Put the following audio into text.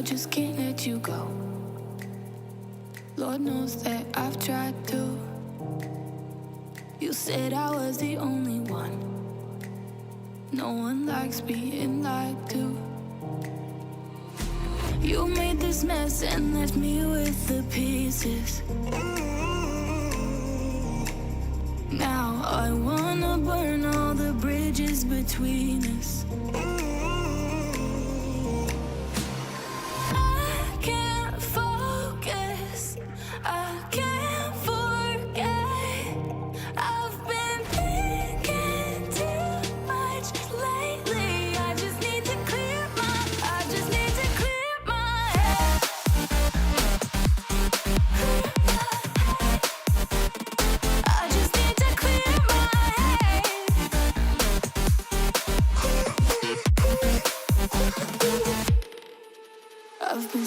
just can't let you go. Lord knows that I've tried to. You said I was the only one. No one likes being lied to. You made this mess and left me with the pieces. Now I wanna burn all the bridges between us. I can't focus, I can't forget. I've been thinking too much lately. I just need to clear my head. I just need to clear my head. I've been